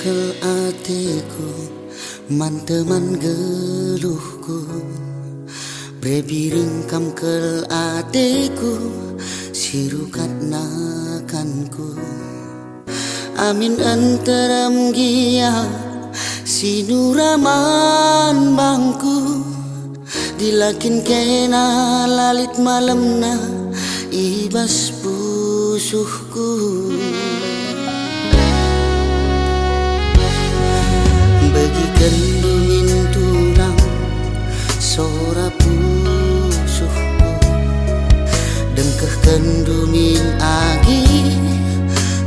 Kel atiku manteman geluhku Brebiring kam kel atiku sirukat nakanku Amin enteram gia sinuraman bangku Dilakin kena lalit malamna ibas pusuhku Bagi kendumin tunang sora pusuhku Dengkeh kendumin agi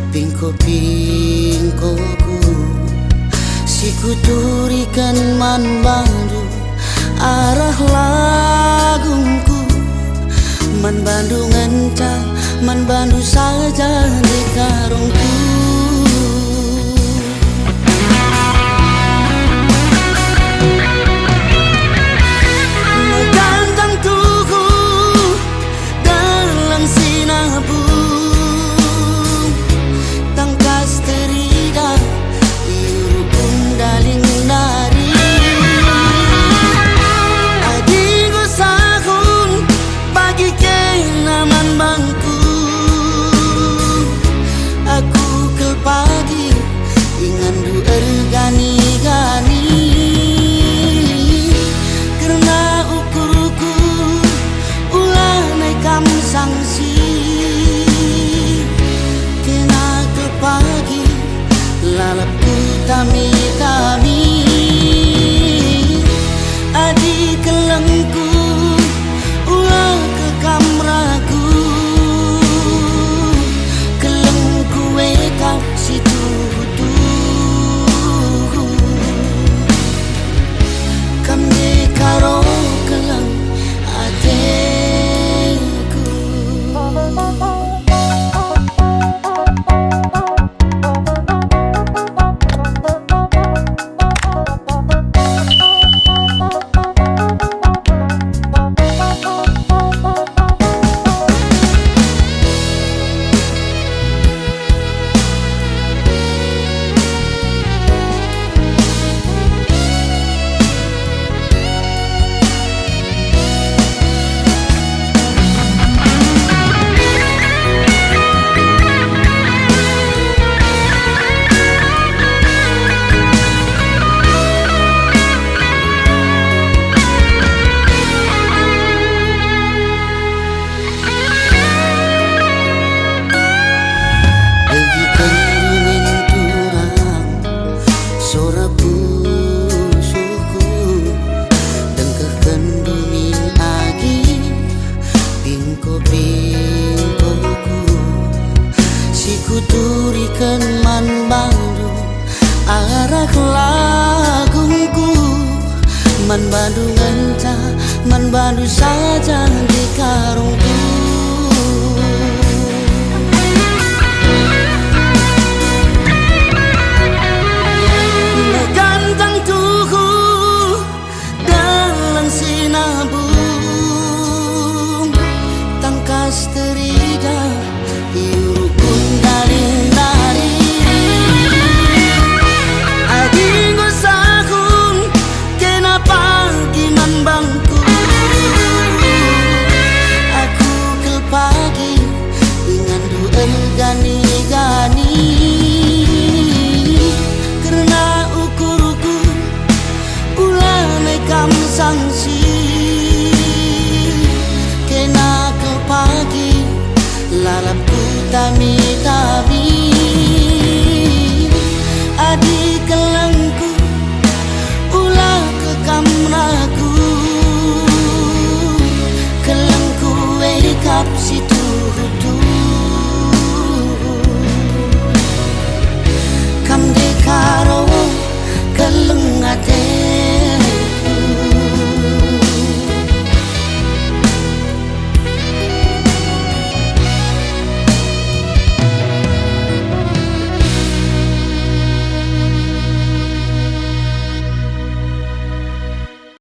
pingko-pingkoku Sikuturikan man bandu arah lagungku Man bandu ngencang man bandu saja di karungku Kami adi kelengku ulang ke kamraku kelengku wekap situ kami karo keleng ateku Kuturikan man bandu arah lagungku Man bandu ngenca man bandu saja di karungku Megantang tuhu dalam sinabung Tangkas terida Irukun dari Adi ngosakun kenapa giman bangku Aku kel pagi dengan duel gani-gani Karena ukurku ulah nekam sanksi Kena kel pagi lalapku tami-tami Adik